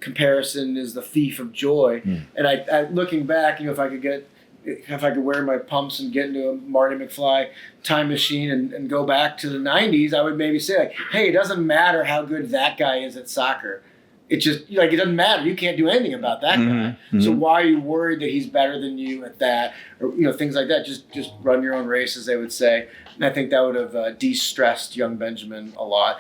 comparison is the thief of joy. And I looking back, if I could wear my pumps and get into a Marty McFly time machine and go back to the 90s, I would maybe say, like, hey, it doesn't matter how good that guy is at soccer. It just, it doesn't matter. You can't do anything about that guy. So why are you worried that he's better than you at that? Or, things like that. Just run your own race, as they would say. And I think that would have de-stressed young Benjamin a lot.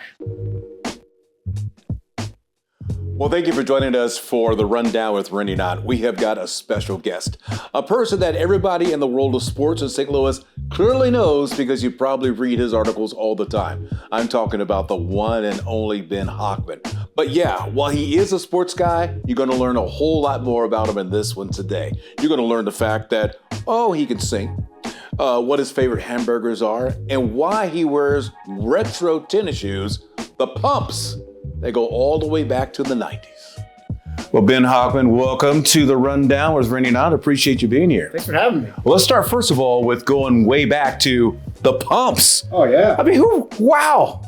Well, thank you for joining us for the Rundown with Rene Knott. We have got a special guest, a person that everybody in the world of sports in St. Louis clearly knows because you probably read his articles all the time. I'm talking about the one and only Ben Hochman. But yeah, while he is a sports guy, you're going to learn a whole lot more about him in this one today. You're going to learn the fact that, he can sing, what his favorite hamburgers are, and why he wears retro tennis shoes, the pumps. They go all the way back to the 90s. Well, Ben Hochman, welcome to the Rundown with Rene Knott. Appreciate you being here. Thanks for having me. Well, let's start first of all with going way back to the pumps. Oh, yeah. I mean, wow.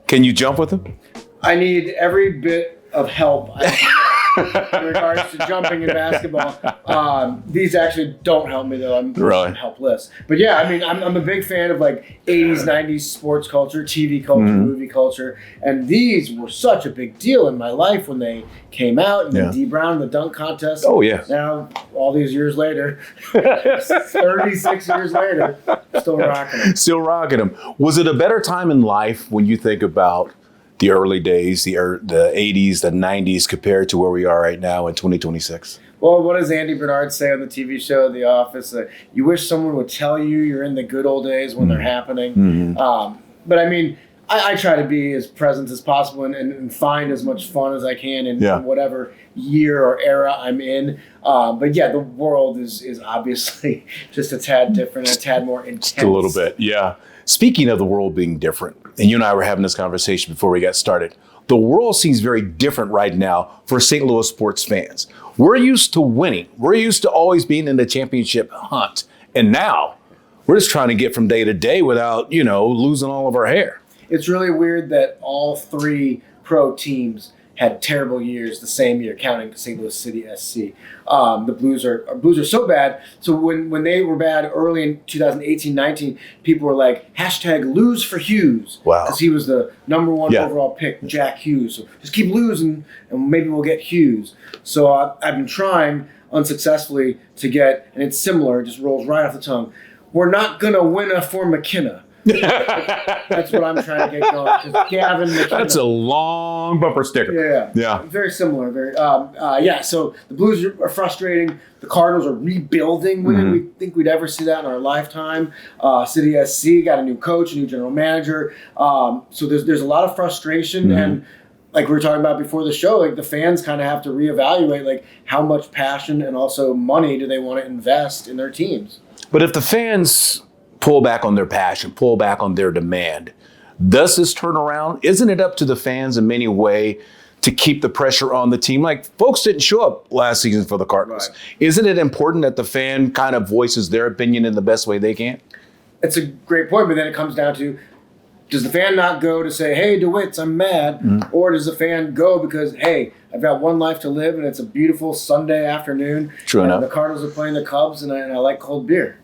Can you jump with them? I need every bit of help I can get in regards to jumping in basketball. These actually don't help me, though. I'm really helpless. But yeah, I mean, I'm a big fan of 80s, 90s sports culture, TV culture, movie culture. And these were such a big deal in my life when they came out. And D. Brown, the dunk contest. Oh, yeah. Now, all these years later, 36 years later, still rocking them. Still rocking them. Was it a better time in life when you think about the early days, the 80s, the 90s, compared to where we are right now in 2026? Well, what does Andy Bernard say on the TV show The Office? You wish someone would tell you you're in the good old days when they're happening. But I mean, I try to be as present as possible and find as much fun as I can in whatever year or era I'm in. But yeah, the world is obviously just a tad different, a tad more intense. Just a little bit, yeah. Speaking of the world being different, and you and I were having this conversation before we got started, the world seems very different right now for St. Louis sports fans. We're used to winning. We're used to always being in the championship hunt. And now we're just trying to get from day to day without, losing all of our hair. It's really weird that all three pro teams had terrible years the same year, counting St. Louis City SC. The Blues are so bad. So when they were bad early in 2018-19, people were like, #lose for Hughes. Wow. Because he was the number one overall pick, Jack Hughes. So just keep losing and maybe we'll get Hughes. So I've been trying unsuccessfully to get, and it's similar, it just rolls right off the tongue. We're not going to win a for McKenna. That's what I'm trying to get going. Gavin McKenna. That's a long bumper sticker. Yeah. Very similar. So the Blues are frustrating. The Cardinals are rebuilding. We didn't think we'd ever see that in our lifetime. City SC got a new coach, a new general manager. So there's a lot of frustration and. Like we were talking about before the show, the fans kind of have to reevaluate how much passion and also money do they want to invest in their teams. But if the fans pull back on their passion, pull back on their demand, does this turn around? Isn't it up to the fans in many ways to keep the pressure on the team? Folks didn't show up last season for the Cardinals. Right. Isn't it important that the fan kind of voices their opinion in the best way they can? It's a great point, but then it comes down to, does the fan not go to say, hey, DeWitts, I'm mad? Or does the fan go because, hey, I've got one life to live and it's a beautiful Sunday afternoon. True enough. The Cardinals are playing the Cubs and I like cold beer.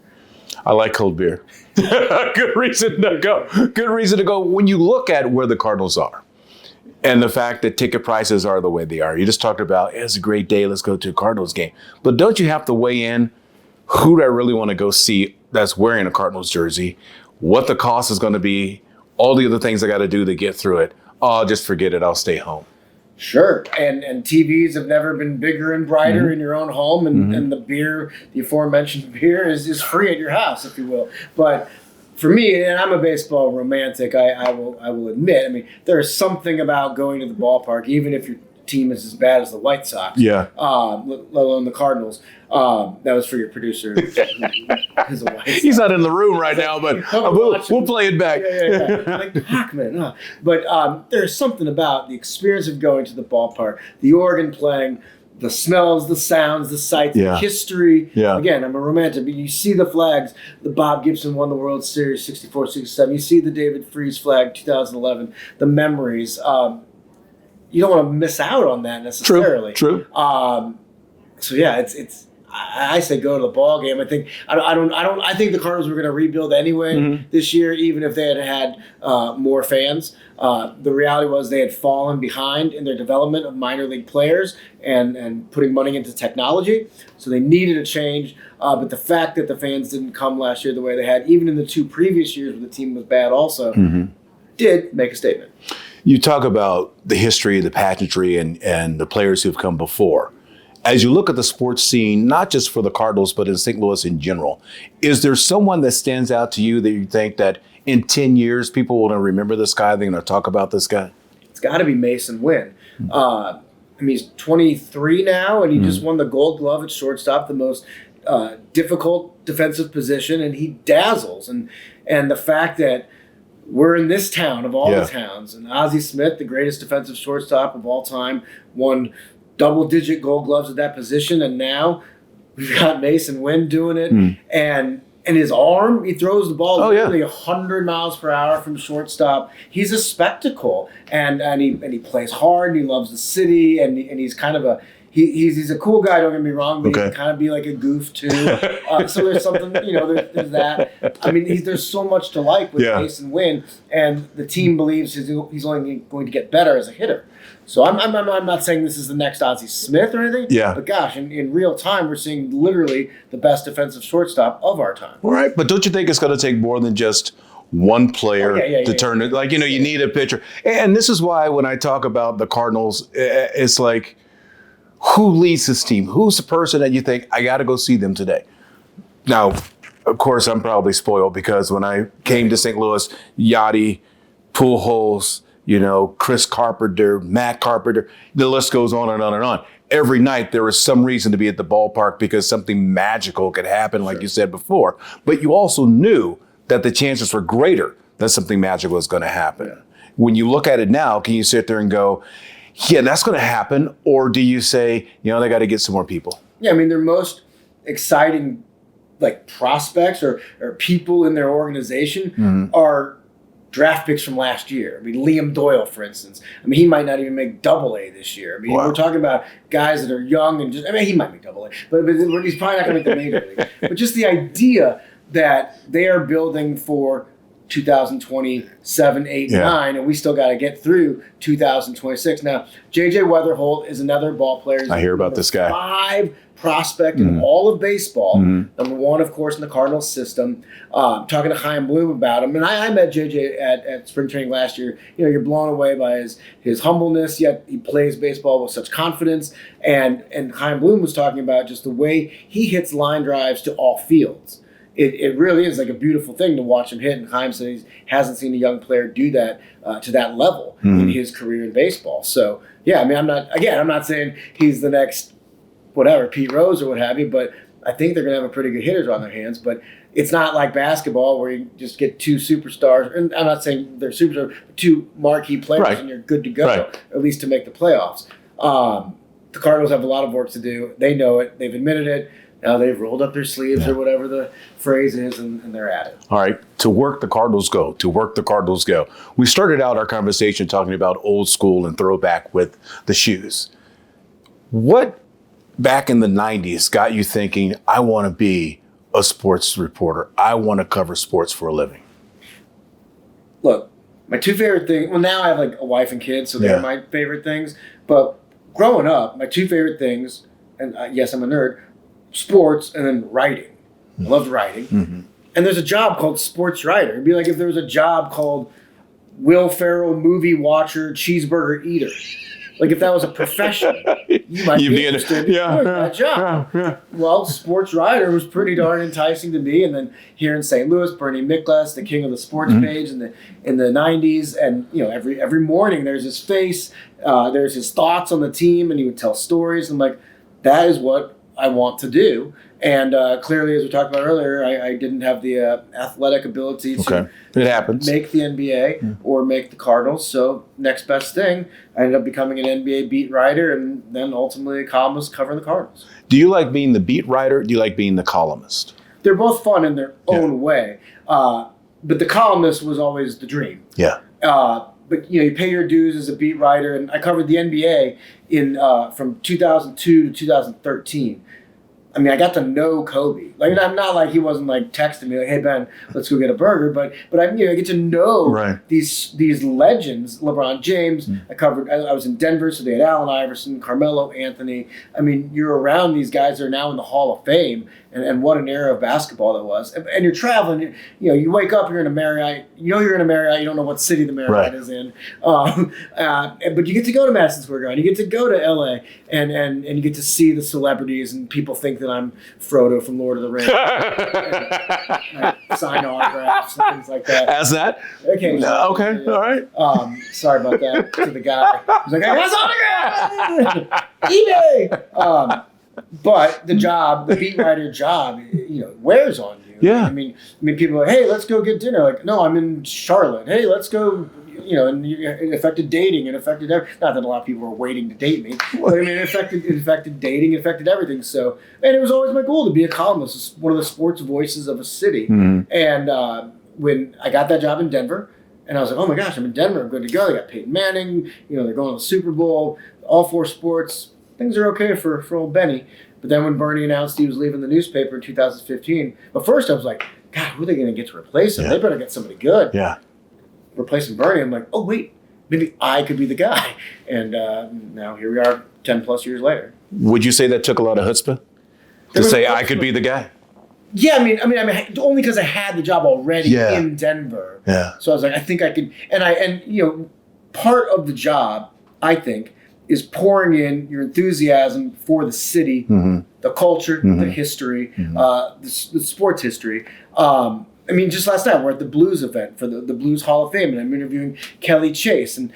I like cold beer. Good reason to go. Good reason to go. When you look at where the Cardinals are and the fact that ticket prices are the way they are, you just talked about, it's a great day, let's go to a Cardinals game. But don't you have to weigh in who do I really want to go see that's wearing a Cardinals jersey, what the cost is going to be, all the other things I got to do to get through it. Oh, just forget it. I'll stay home. Sure. And TVs have never been bigger and brighter in your own home. And the beer, the aforementioned beer, is free at your house, if you will. But for me, and I'm a baseball romantic, I will admit, I mean, there is something about going to the ballpark, even if your team is as bad as the White Sox, let alone the Cardinals. That was for your producer. He's not in the room right now, but we'll play it back. Like Hochman. But there's something about the experience of going to the ballpark, the organ playing, the smells, the sounds, the sights, the history. Again, I'm a romantic, but you see the flags. The Bob Gibson won the World Series 64, 67. You see the David Freese flag 2011, the memories. you don't want to miss out on that necessarily. True. So yeah, it's. I say go to the ball game. I think I think the Cardinals were going to rebuild anyway this year, even if they had more fans. The reality was they had fallen behind in their development of minor league players and putting money into technology. So they needed a change. But the fact that the fans didn't come last year the way they had, even in the 2 previous years when the team was bad, also did make a statement. You talk about the history, the pageantry, and the players who've come before. As you look at the sports scene, not just for the Cardinals, but in St. Louis in general, is there someone that stands out to you that you think that in 10 years, people will remember this guy, they're going to talk about this guy? It's got to be Mason Wynn. I mean, he's 23 now, and he just won the Gold Glove at shortstop, the most difficult defensive position, and he dazzles. And the fact that we're in this town of all the towns, and Ozzie Smith, the greatest defensive shortstop of all time, won double-digit Gold Gloves at that position, and now we've got Mason Wynn doing it, and his arm, he throws the ball literally 100 miles per hour from shortstop. He's a spectacle, and he plays hard, and he loves the city, and he's kind of he's a cool guy. Don't get me wrong, but he can kind of be like a goof too. So there's something, there's that. I mean, there's so much to like with Mason Wynn, and the team believes he's only going to get better as a hitter. So I'm not saying this is the next Ozzie Smith or anything. Yeah. But gosh, in real time, we're seeing literally the best defensive shortstop of our time. All right, but don't you think it's going to take more than just one player to turn it? Like, you need a pitcher. And this is why when I talk about the Cardinals, it's like, who leads this team? Who's the person that you think, I got to go see them today? Now, of course, I'm probably spoiled because when I came to St. Louis, Yachty, Pujols, Chris Carpenter, Matt Carpenter, the list goes on and on and on. Every night there was some reason to be at the ballpark because something magical could happen, like you said before. But you also knew that the chances were greater that something magical was going to happen. Yeah. When you look at it now, can you sit there and go, yeah, that's going to happen? Or do you say, they got to get some more people? Yeah, I mean, their most exciting prospects or people in their organization are draft picks from last year. I mean, Liam Doyle, for instance. I mean, he might not even make Double-A this year. I mean, we're talking about guys that are young and he might make Double-A, but he's probably not going to make the major league. But just the idea that they are building for 2027, 8, 9, and we still got to get through 2026. Now, J.J. Weatherholt is another ball player. I hear about this guy. 5 prospect in all of baseball. Number 1, of course, in the Cardinals system. Talking to Chaim Bloom about him. And I met JJ at spring training last year. You're blown away by his humbleness, yet he plays baseball with such confidence. And Chaim Bloom was talking about just the way he hits line drives to all fields. It really is like a beautiful thing to watch him hit. And Chaim said he hasn't seen a young player do that to that level in his career in baseball. So, yeah, I mean, I'm not saying he's the next Pete Rose or what have you, but I think they're going to have a pretty good hitters on their hands. But it's not like basketball where you just get 2 superstars. And I'm not saying they're superstars, but 2 marquee players and you're good to go, at least to make the playoffs. The Cardinals have a lot of work to do. They know it. They've admitted it. Now they've rolled up their sleeves or whatever the phrase is, and they're at it. All right. To work, the Cardinals go. To work, the Cardinals go. We started out our conversation talking about old school and throwback with the shoes. What back in the 90s got you thinking, I want to be a sports reporter. I want to cover sports for a living? Look, my 2 favorite things, well, now I have a wife and kids, so they're my favorite things. But growing up, my 2 favorite things, and yes, I'm a nerd, sports and then writing. I loved writing. And there's a job called sports writer. It'd be like if there was a job called Will Ferrell movie watcher, cheeseburger eater. Like if that was a profession, you might be interested in that job. Well, sports writer was pretty darn enticing to me. And then here in St. Louis, Bernie Miklas, the king of the sports page in the 90s, and every morning there's his face, there's his thoughts on the team, and he would tell stories. I'm like, that is what I want to do. And clearly, as we talked about earlier, I didn't have the athletic ability to it happens. Make the NBA or make the Cardinals. So next best thing, I ended up becoming an NBA beat writer and then ultimately a columnist covering the Cardinals. Do you like being the beat writer? Or do you like being the columnist? They're both fun in their own way. But the columnist was always the dream. but you pay your dues as a beat writer, and I covered the NBA from 2002 to 2013. I mean, I got to know Kobe. Like, I'm not like he wasn't like texting me like, "Hey Ben, let's go get a burger." But I get to know these legends. LeBron James. I was in Denver, so they had Allen Iverson, Carmelo Anthony. I mean, you're around these guys that are now in the Hall of Fame, and what an era of basketball that was. And you're traveling. You wake up, you're in a Marriott. You're in a Marriott. You don't know what city the Marriott is in. But you get to go to Madison Square Garden. You get to go to LA, and you get to see the celebrities, and people think that I'm Frodo from Lord of the Rings. I sign autographs and things like that. As that? Okay. All right. Sorry about that to the guy. He's like, I want his autograph! eBay! But the beat writer job, wears on you. Yeah. I mean, people are like, hey, let's go get dinner. Like, no, I'm in Charlotte. Hey, let's go. And it affected dating. It affected not that a lot of people were waiting to date me, but I mean, it affected dating, it affected everything. So, and it was always my goal to be a columnist, one of the sports voices of a city. Mm-hmm. And when I got that job in Denver, and I was like, oh my gosh, I'm in Denver, I'm good to go. They got Peyton Manning, they're going to the Super Bowl, all 4 sports. Things are okay for old Benny. But then when Bernie announced he was leaving the newspaper in 2015, but first I was like, God, who are they going to get to replace him? They better get somebody good. Yeah. Replacing Bernie, I'm like, oh wait, maybe I could be the guy. And now here we are 10 plus years later. Would you say that took a lot of chutzpah to say I could be the guy? Yeah, I mean, only because I had the job already in Denver. Yeah. So I was like, I think I could, and part of the job, I think, is pouring in your enthusiasm for the city, the culture, the history, the sports history. Just last night we're at the Blues event for the Blues Hall of Fame, and I'm interviewing Kelly Chase, and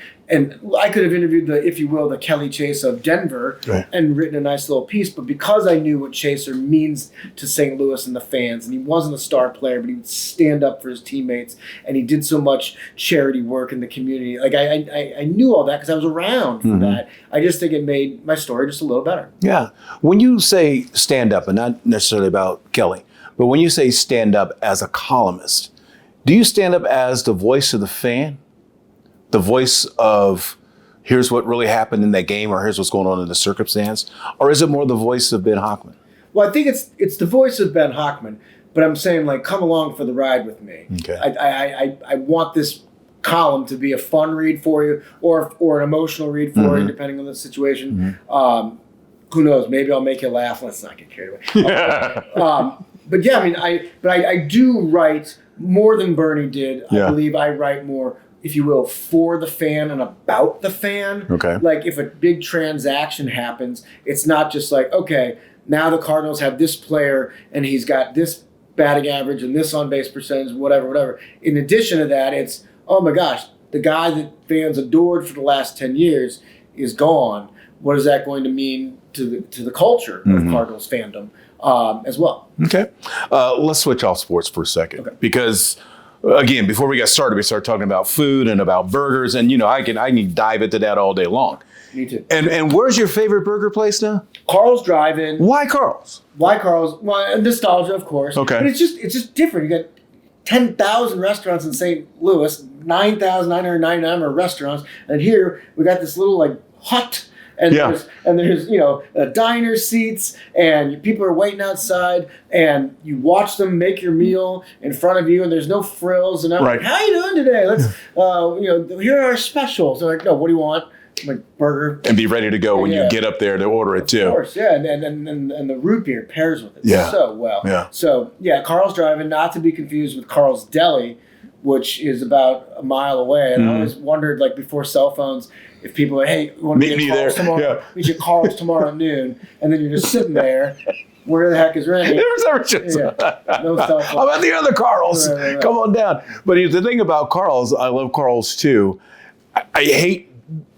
I could have interviewed the Kelly Chase of Denver and written a nice little piece, but because I knew what Chaser means to St. Louis and the fans, and he wasn't a star player, but he would stand up for his teammates, and he did so much charity work in the community. Like I knew all that because I was around for that. I just think it made my story just a little better. Yeah. When you say stand up, and not necessarily about Kelly, but when you say stand up as a columnist, do you stand up as the voice of the fan? The voice of here's what really happened in that game, or here's what's going on in the circumstance? Or is it more the voice of Ben Hochman? Well, I think it's the voice of Ben Hochman, but I'm saying, like, come along for the ride with me. Okay. I want this column to be a fun read for you or an emotional read for you, depending on the situation. Who knows? Maybe I'll make you laugh. Let's not get carried away. But yeah, I do write more than Bernie did. I believe I write more, if you will, for the fan and about the fan. Okay. Like if a big transaction happens, it's not just like, okay, now the Cardinals have this player and he's got this batting average and this on base percentage, whatever. In addition to that, it's, oh my gosh, the guy that fans adored for the last 10 years is gone. What is that going to mean to the culture of Cardinals fandom as well? Okay. Let's switch off sports for a second because, again, before we got started, we started talking about food and about burgers, and I can dive into that all day long. Me too. And where's your favorite burger place now? Carl's Drive-In. Why Carl's? Well, nostalgia, of course. Okay. But it's just different. You got 10,000 restaurants in St. Louis, 9,999 are restaurants, and here we got this little like hut. And there's diner seats, and people are waiting outside, and you watch them make your meal in front of you, and there's no frills. And I'm like, how you doing today? Let's, here are our specials. They're like, no, what do you want? I'm like, burger. And be ready to go when you get up there to order it too. Of course, yeah, and the root beer pairs with it so well. Yeah. So Carl's Drive-In, not to be confused with Carl's Deli, which is about a mile away. And I always wondered, like before cell phones, if people are like, hey, you want to meet Carl's tomorrow? Meet you at Carl's tomorrow at noon. And then you're just sitting there. Where the heck is Rene? No cell phone. How about the other Carl's? Right. Come on down. But the thing about Carl's, I love Carl's too. I hate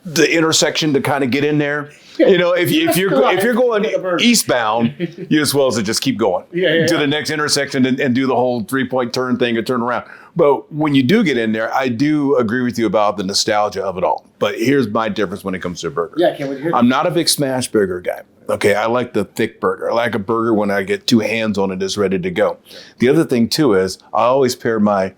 the intersection to kind of get in there. If you're going eastbound, you as well as to just keep going to the next intersection and do the whole 3-point turn thing and turn around. But when you do get in there, I do agree with you about the nostalgia of it all. But here's my difference when it comes to a burger. Yeah, can't wait to hear that. I'm not a big smash burger guy. Okay, I like the thick burger. I like a burger when I get 2 hands on it, it's ready to go. The other thing too is I always pair my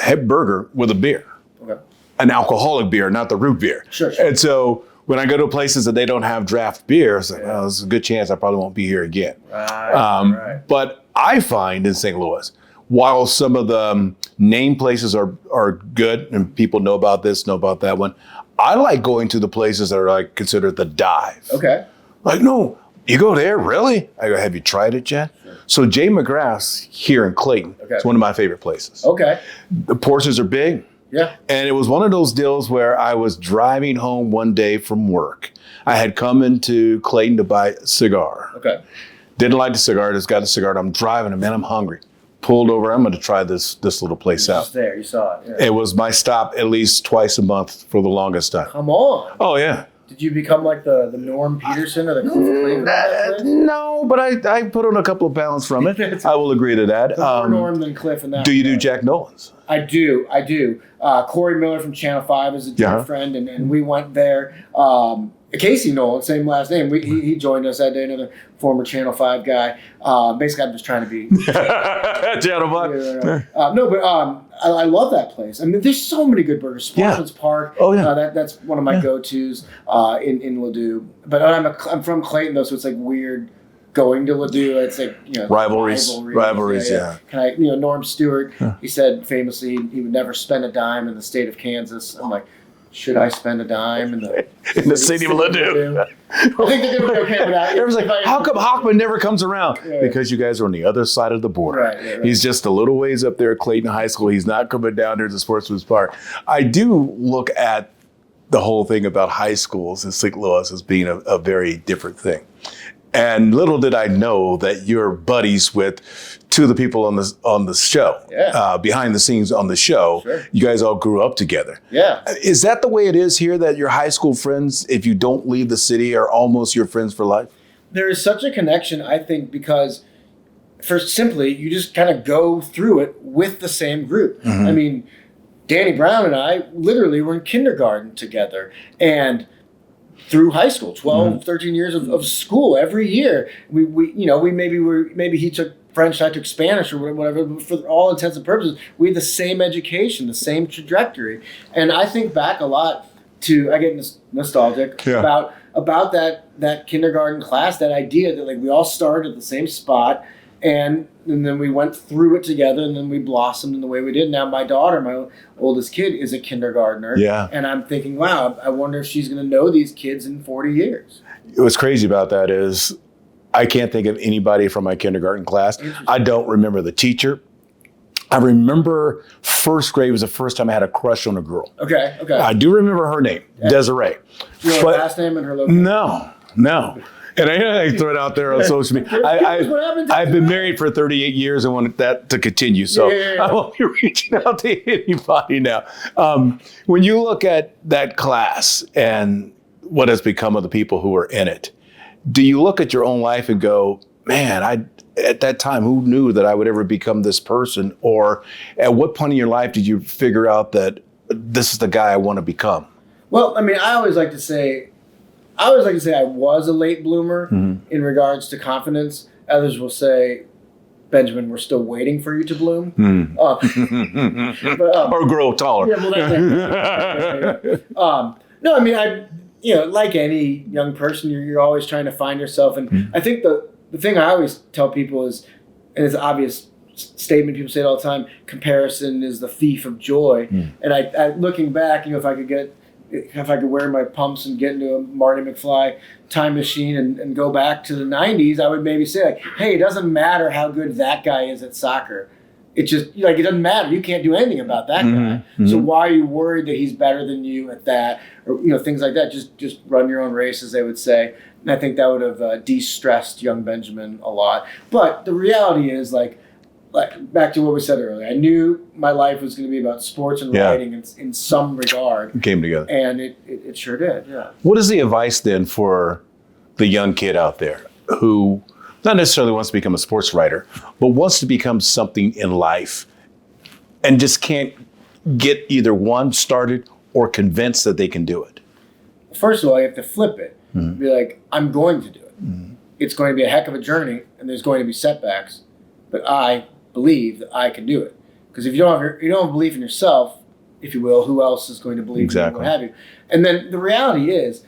head burger with a beer. Okay. an alcoholic beer, not the root beer. Sure. And so when I go to places that they don't have draft beer, it's like, well, there's a good chance I probably won't be here again. Right. But I find in St. Louis, while some of the name places are good and people know about this, know about that one, I like going to the places that are like considered the dive. Okay. Like, no, you go there, really? I go, have you tried it yet? Sure. So Jay McGrath's here in Clayton. Okay. It's one of my favorite places. Okay. The portions are big. Yeah. And it was one of those deals where I was driving home one day from work. I had come into Clayton to buy a cigar. Okay. Didn't like the cigar, just got a cigar, and I'm driving, and man, I'm hungry. Pulled over, I'm gonna try this little place out. Just there, you saw it. Yeah. It was my stop at least twice a month for the longest time. Come on. Oh, yeah. Did you become like the Norm Peterson or the Cliff Clayton? No, but I put on a couple of pounds from it. I will agree to that. More Norm than Cliff in that. Do you do Jack Nolan's? I do. Corey Miller from Channel 5 is a dear friend, and we went there. Casey Nolan, same last name. He joined us that day, another former Channel 5 guy. Basically, I'm just trying to be... Channel 5. No, but I love that place. I mean, there's so many good burgers. Sportsman's Park. Oh, yeah. That's one of my go-tos in Ladue. But I'm from Clayton, though, so it's like weird going to Ladue. It's like, rivalries. Yeah. Can I, Norm Stewart, he said famously he would never spend a dime in the state of Kansas. I'm like, should I spend a dime in the city of Ladue? I think they're going to be okay with that. It was like, how come Hochman never comes around? Yeah. Because you guys are on the other side of the border. Right. He's just a little ways up there at Clayton High School. He's not coming down there to Sportsman's Park. I do look at the whole thing about high schools in St. Louis as being a very different thing. And little did I know that you're buddies with two of the people on the show, behind the scenes on the show. Sure. You guys all grew up together. Yeah. Is that the way it is here, that your high school friends, if you don't leave the city, are almost your friends for life? There is such a connection, I think, because you just kind of go through it with the same group. Mm-hmm. I mean, Danny Brown and I literally were in kindergarten together, and through high school, 12, 13 years of school every year. Maybe he took French, I took Spanish or whatever, but for all intents and purposes, we had the same education, the same trajectory. And I think back a lot to, I get nostalgic about that kindergarten class, that idea that like we all started at the same spot, and then we went through it together, and then we blossomed in the way we did. Now my daughter, my oldest kid, is a kindergartner. Yeah. And I'm thinking, wow, I wonder if she's going to know these kids in 40 years. What's crazy about that is I can't think of anybody from my kindergarten class. I don't remember the teacher. I remember first grade was the first time I had a crush on a girl. Okay. I do remember her name, Desiree. You know her last name and her location? No. And I throw it out there on social media. I've been married for 38 years and want that to continue. So I won't be reaching out to anybody now. When you look at that class and what has become of the people who are in it, do you look at your own life and go, man, at that time, who knew that I would ever become this person? Or at what point in your life did you figure out that this is the guy I want to become? Well, I mean, I always like to say I was a late bloomer in regards to confidence. Others will say, Benjamin, we're still waiting for you to bloom. Or grow taller. No, I mean, like any young person, you're always trying to find yourself. And I think the thing I always tell people is, and it's an obvious statement, people say it all the time, comparison is the thief of joy. And I looking back, if I could wear my pumps and get into a Marty McFly time machine and go back to the 90s, I would maybe say, like, hey, it doesn't matter how good that guy is at soccer. It just, it doesn't matter. You can't do anything about that guy. So why are you worried that he's better than you at that? Or, things like that. Just run your own race, as they would say. And I think that would have de-stressed young Benjamin a lot. But the reality is, like back to what we said earlier, I knew my life was going to be about sports and writing in some regard. It came together. And it sure did, yeah. What is the advice then for the young kid out there who not necessarily wants to become a sports writer, but wants to become something in life and just can't get either one started or convinced that they can do it? First of all, you have to flip it. Be like, I'm going to do it. It's going to be a heck of a journey, and there's going to be setbacks, but I believe that I can do it. Because if you don't have belief in yourself, if you will. Who else is going to believe you, and what have you? And then the reality is,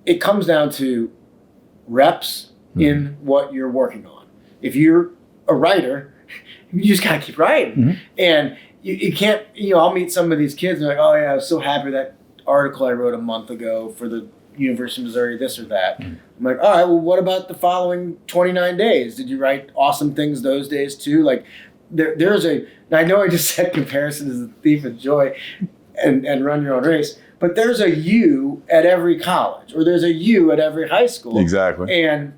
it comes down to reps in what you're working on. If you're a writer, you just gotta keep writing. And you can't, I'll meet some of these kids and they're like, oh yeah, I was so happy that article I wrote a month ago for the University of Missouri, this or that. I'm like, all right, well, what about the following 29 days? Did you write awesome things those days too? Like, I know I just said comparison is the thief of joy and run your own race, but there's a you at every college, or there's a you at every high school. Exactly. And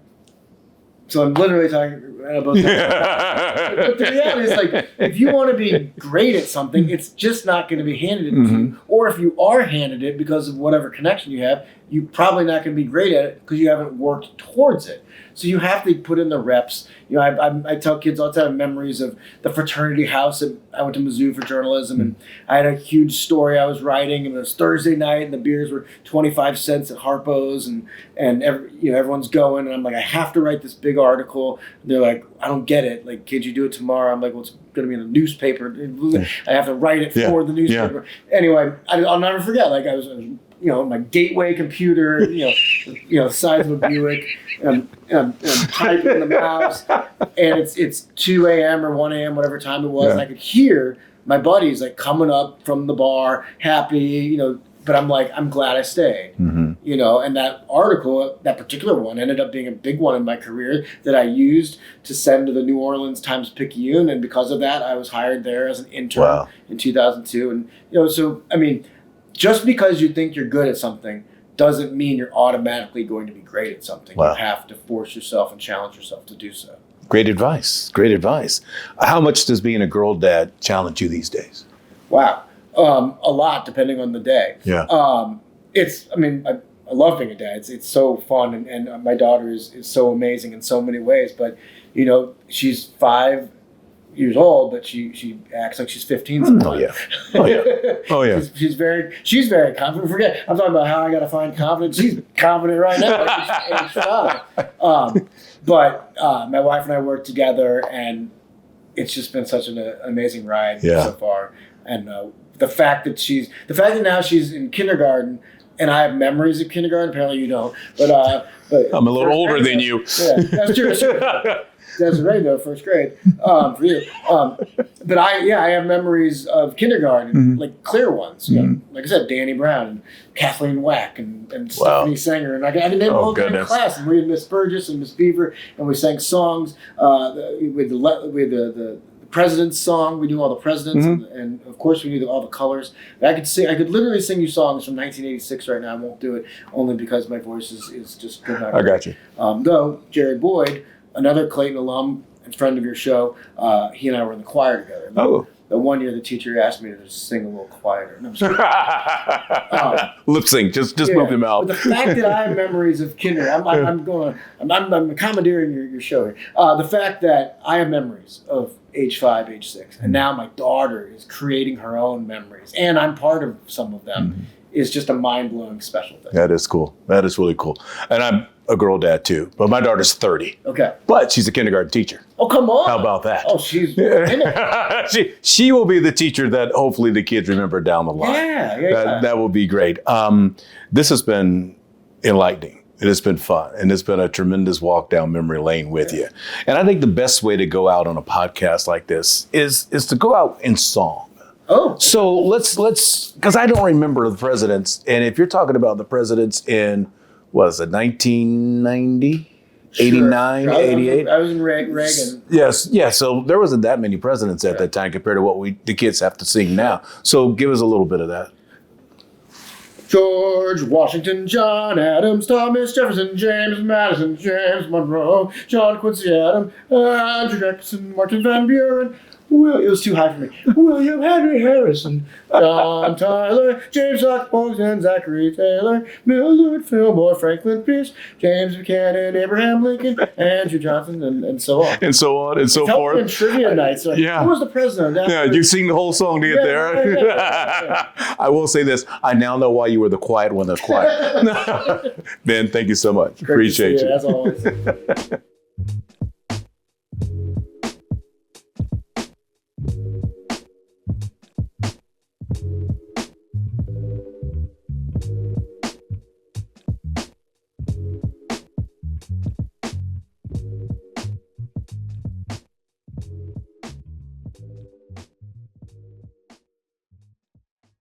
so I'm literally talking about that. But the reality is, like, if you want to be great at something, it's just not going to be handed to you. Or if you are handed it because of whatever connection you have, you're probably not going to be great at it because you haven't worked towards it. So you have to put in the reps. I tell kids all the time memories of the fraternity house. I went to Mizzou for journalism, and I had a huge story I was writing, and it was Thursday night, and the beers were 25 cents at Harpo's, and everyone's going, and I'm like, I have to write this big article. And they're like, I don't get it. Like, could you do it tomorrow? I'm like, well, it's going to be in the newspaper. I have to write it for the newspaper. Anyway, I'll never forget. Like, I was my gateway computer, the size of a Buick, and typing the mouse, and it's 2 a.m. or 1 a.m., whatever time it was, and I could hear my buddies like coming up from the bar, happy, but I'm like, I'm glad I stayed, and that article, that particular one, ended up being a big one in my career that I used to send to the New Orleans Times-Picayune, and because of that, I was hired there as an intern in 2002, and so I mean, just because you think you're good at something doesn't mean you're automatically going to be great at something. Wow. You have to force yourself and challenge yourself to do so. Great advice. Great advice. How much does being a girl dad challenge you these days? Wow. A lot, depending on the day. Yeah. I love being a dad. It's so fun, and my daughter is so amazing in so many ways. But, she's 5 years old, but she acts like she's 15 sometimes. Oh yeah. She's very confident. Forget, I'm talking about how I got to find confidence. She's confident right now. Like she's 5. But my wife and I work together, and it's just been such an amazing ride so far. And the fact that now she's in kindergarten, and I have memories of kindergarten. Apparently you don't, but I'm a little older than you. Yeah, that's true. That's right, though, first grade for you. But I have memories of kindergarten, like clear ones. Like I said, Danny Brown and Kathleen Wack and Stephanie Sanger, and I can name all in class. And we had Miss Burgess and Miss Beaver, and we sang songs with the President's song. We knew all the presidents, and of course we knew all the colors. I could literally sing you songs from 1986 right now. I won't do it only because my voice is just good. I got you. Though Jared Boyd, another Clayton alum and friend of your show, he and I were in the choir together. The one year the teacher asked me to just sing a little quieter. No, lip sync, just move him out. But the fact that I have memories of kinder, I'm commandeering your show here. The fact that I have memories of age 5, age 6, and now my daughter is creating her own memories, and I'm part of some of them, is just a mind-blowing special thing. That is cool. That is really cool. And I'm a girl dad too, but my daughter's 30. Okay. But she's a kindergarten teacher. Oh, come on. How about that? Oh, she's in it. she will be the teacher that hopefully the kids remember down the line. Yeah. That will be great. This has been enlightening. It has been fun, and it's been a tremendous walk down memory lane with you. And I think the best way to go out on a podcast like this is to go out in song. Oh. So let's because I don't remember the presidents, and if you're talking about the presidents in, what is it, 1990, 89, 88? I was in Reagan. Yes, yeah. So there wasn't that many presidents at that time compared to what the kids have to sing now. So give us a little bit of that. George Washington, John Adams, Thomas Jefferson, James Madison, James Monroe, John Quincy Adams, Andrew Jackson, Martin Van Buren. It was too high for me. William Henry Harrison, John Tyler, James Oxbow, Zachary Taylor, Millard Fillmore, Franklin Pierce, James Buchanan, Abraham Lincoln, Andrew Johnson, and so on. And so on and so forth. In trivia night. So who was the president? You sing the whole song to get there. Yeah. I will say this. I now know why you were the quiet one that's quiet. Ben, thank you so much. Great Appreciate you. As always.